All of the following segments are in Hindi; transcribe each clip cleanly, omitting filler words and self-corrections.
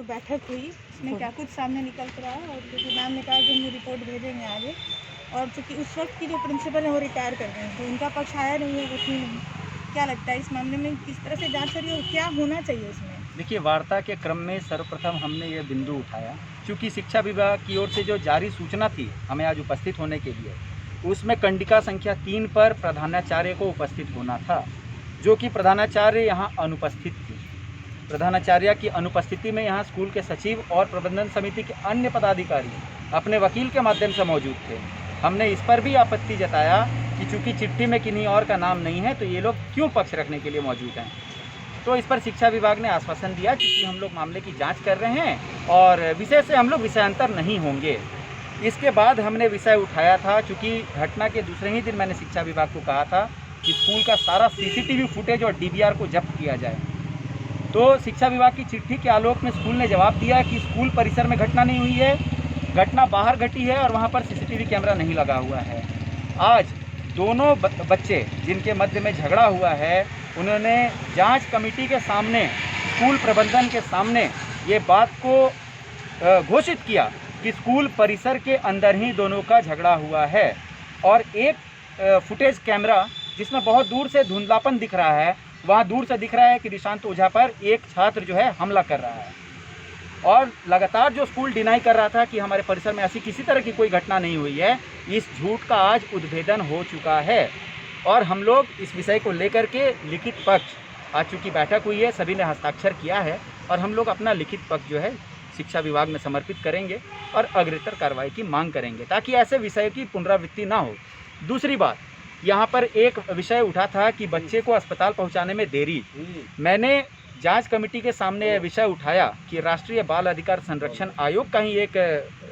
बैठक हुई, उसमें क्या कुछ सामने निकल कर आया, और क्योंकि मैम ने कहा कि हम रिपोर्ट भेजेंगे आगे, और चूँकि उस वक्त की जो प्रिंसिपल है वो रिटायर कर गए हैं, तो उनका पक्ष आया नहीं है, कुछ भी नहीं। क्या लगता है इस मामले में किस तरह से जांच हो रही है और क्या होना चाहिए इसमें? देखिए, वार्ता के क्रम में सर्वप्रथम हमने ये बिंदु उठाया, क्योंकि शिक्षा विभाग की ओर से जो जारी सूचना थी हमें आज उपस्थित होने के लिए, उसमें कंडिका संख्या 3 पर प्रधानाचार्य को उपस्थित होना था, जो कि प्रधानाचार्य यहाँ अनुपस्थित थी। प्रधानाचार्य की अनुपस्थिति में यहाँ स्कूल के सचिव और प्रबंधन समिति के अन्य पदाधिकारी अपने वकील के माध्यम से मौजूद थे। हमने इस पर भी आपत्ति जताया कि चूंकि चिट्ठी में किन्हीं और का नाम नहीं है, तो ये लोग क्यों पक्ष रखने के लिए मौजूद हैं। तो इस पर शिक्षा विभाग ने आश्वासन दिया कि हम लोग मामले की जांच कर रहे हैं और विषय से हम लोग विषयांतर नहीं होंगे। इसके बाद हमने विषय उठाया था, चूँकि घटना के दूसरे ही दिन मैंने शिक्षा विभाग को कहा था कि स्कूल का सारा CCTV फुटेज और DVR को जब्त किया जाए। तो शिक्षा विभाग की चिट्ठी के आलोक में स्कूल ने जवाब दिया कि स्कूल परिसर में घटना नहीं हुई है, घटना बाहर घटी है और वहाँ पर CCTV कैमरा नहीं लगा हुआ है। आज दोनों बच्चे जिनके मध्य में झगड़ा हुआ है, उन्होंने जांच कमेटी के सामने, स्कूल प्रबंधन के सामने ये बात को घोषित किया कि स्कूल परिसर के अंदर ही दोनों का झगड़ा हुआ है। और एक फुटेज कैमरा जिसमें बहुत दूर से धुंधलापन दिख रहा है, वहाँ दूर से दिख रहा है कि निशांत ओझा पर एक छात्र जो है हमला कर रहा है। और लगातार जो स्कूल डिनाई कर रहा था कि हमारे परिसर में ऐसी किसी तरह की कोई घटना नहीं हुई है, इस झूठ का आज उद्भेदन हो चुका है। और हम लोग इस विषय को लेकर के लिखित पक्ष, आज चूँकि बैठक हुई है, सभी ने हस्ताक्षर किया है और हम लोग अपना लिखित पक्ष जो है शिक्षा विभाग में समर्पित करेंगे और अग्रतर कार्रवाई की मांग करेंगे, ताकि ऐसे विषय की पुनरावृत्ति ना हो। दूसरी बात, यहाँ पर एक विषय उठा था कि बच्चे को अस्पताल पहुँचाने में देरी। मैंने जांच कमेटी के सामने यह विषय उठाया कि राष्ट्रीय बाल अधिकार संरक्षण आयोग का ही एक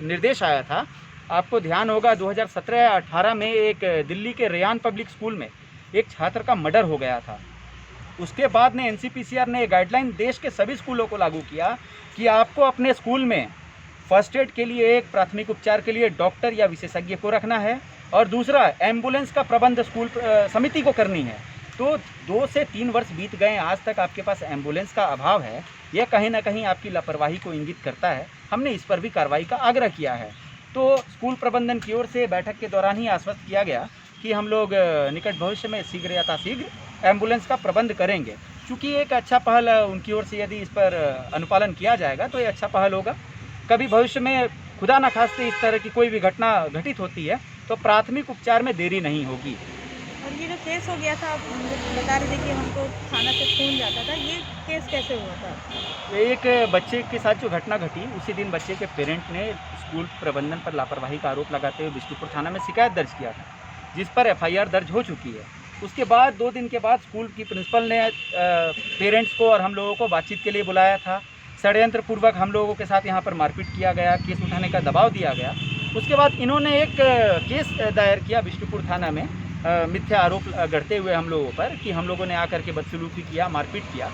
निर्देश आया था। आपको ध्यान होगा 2017-18 में एक दिल्ली के रेयान पब्लिक स्कूल में एक छात्र का मर्डर हो गया था। उसके बाद ने NCPCR ने गाइडलाइन देश के सभी स्कूलों को लागू किया कि आपको अपने स्कूल में फर्स्ट एड के लिए एक प्राथमिक उपचार के लिए डॉक्टर या विशेषज्ञ को रखना है, और दूसरा एम्बुलेंस का प्रबंध स्कूल समिति को करनी है। तो 2 से 3 वर्ष बीत गए, आज तक आपके पास एम्बुलेंस का अभाव है। यह कहीं ना कहीं आपकी लापरवाही को इंगित करता है। हमने इस पर भी कार्रवाई का आग्रह किया है। तो स्कूल प्रबंधन की ओर से बैठक के दौरान ही आश्वस्त किया गया कि हम लोग निकट भविष्य में शीघ्र यथाशीघ्र एम्बुलेंस का प्रबंध करेंगे। चूँकि एक अच्छा पहल उनकी ओर से यदि इस पर अनुपालन किया जाएगा तो ये अच्छा पहल होगा। कभी भविष्य में खुदा न खास्ते इस तरह की कोई भी घटना घटित होती है तो प्राथमिक उपचार में देरी नहीं होगी। और ये जो केस हो गया था, आप बता रहे थे कि हमको थाना से खून जाता था, ये केस कैसे हुआ था? एक बच्चे के साथ जो घटना घटी, उसी दिन बच्चे के पेरेंट ने स्कूल प्रबंधन पर लापरवाही का आरोप लगाते हुए बिष्टुपुर थाना में शिकायत दर्ज किया था, जिस पर FIR दर्ज हो चुकी है। उसके बाद 2 दिन के बाद स्कूल की प्रिंसिपल ने पेरेंट्स को और हम लोगों को बातचीत के लिए बुलाया था। षड्यंत्र पूर्वक हम लोगों के साथ यहाँ पर मारपीट किया गया, केस उठाने का दबाव दिया गया। उसके बाद इन्होंने एक केस दायर किया बिष्टुपुर थाना में, मिथ्या आरोप गढ़ते हुए हम लोगों पर कि हम लोगों ने आकर के बदसलूकी किया, मारपीट किया।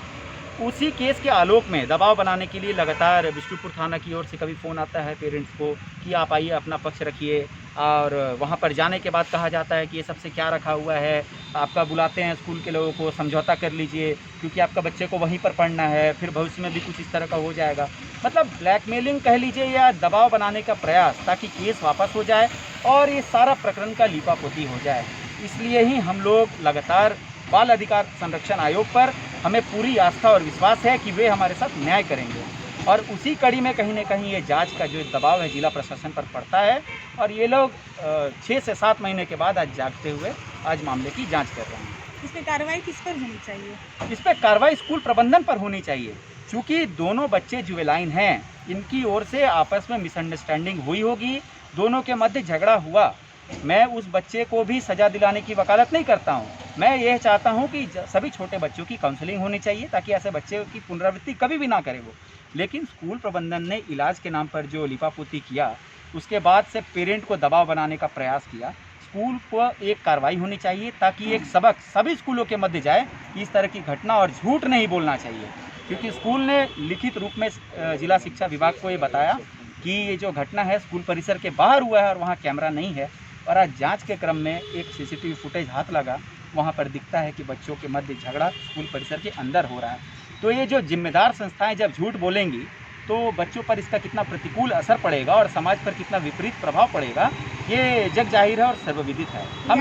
उसी केस के आलोक में दबाव बनाने के लिए लगातार बिष्टुपुर थाना की ओर से कभी फ़ोन आता है पेरेंट्स को कि आप आइए, अपना पक्ष रखिए, और वहाँ पर जाने के बाद कहा जाता है कि ये सबसे क्या रखा हुआ है, आपका बुलाते हैं स्कूल के लोगों को, समझौता कर लीजिए क्योंकि आपका बच्चे को वहीं पर पढ़ना है, फिर भविष्य में भी कुछ इस तरह का हो जाएगा। मतलब ब्लैकमेलिंग कह लीजिए या दबाव बनाने का प्रयास, ताकि केस वापस हो जाए और ये सारा प्रकरण का लीपापोती हो जाए। इसलिए ही हम लोग लगातार बाल अधिकार संरक्षण आयोग पर हमें पूरी आस्था और विश्वास है कि वे हमारे साथ न्याय करेंगे, और उसी कड़ी में कहीं न कहीं ये जांच का जो दबाव है जिला प्रशासन पर पड़ता है, और ये लोग 6 से 7 महीने के बाद आज जागते हुए आज मामले की जांच कर रहे हैं। इस पर कार्रवाई किस पर होनी चाहिए? इस पर कार्रवाई स्कूल प्रबंधन पर होनी चाहिए, क्योंकि दोनों बच्चे जुवेलाइन हैं, इनकी ओर से आपस में मिसअंडरस्टैंडिंग हुई होगी, दोनों के मध्य झगड़ा हुआ। मैं उस बच्चे को भी सज़ा दिलाने की वकालत नहीं करता हूं। मैं यह चाहता हूं कि सभी छोटे बच्चों की काउंसलिंग होनी चाहिए, ताकि ऐसे बच्चे की पुनरावृत्ति कभी भी ना करे वो। लेकिन स्कूल प्रबंधन ने इलाज के नाम पर जो लिपापोती किया, उसके बाद से पेरेंट को दबाव बनाने का प्रयास किया। स्कूल को एक कार्रवाई होनी चाहिए, ताकि एक सबक सभी स्कूलों के मध्य जाए कि इस तरह की घटना और झूठ नहीं बोलना चाहिए। क्योंकि स्कूल ने लिखित रूप में जिला शिक्षा विभाग को ये बताया कि ये जो घटना है स्कूल परिसर के बाहर हुआ है और वहाँ कैमरा नहीं है, और आज जांच के क्रम में एक CCTV फुटेज हाथ लगा, वहाँ पर दिखता है कि बच्चों के मध्य झगड़ा स्कूल परिसर के अंदर हो रहा है। तो ये जो जिम्मेदार संस्थाएं जब झूठ बोलेंगी तो बच्चों पर इसका कितना प्रतिकूल असर पड़ेगा और समाज पर कितना विपरीत प्रभाव पड़ेगा, ये जग जाहिर है और सर्वविदित है। हम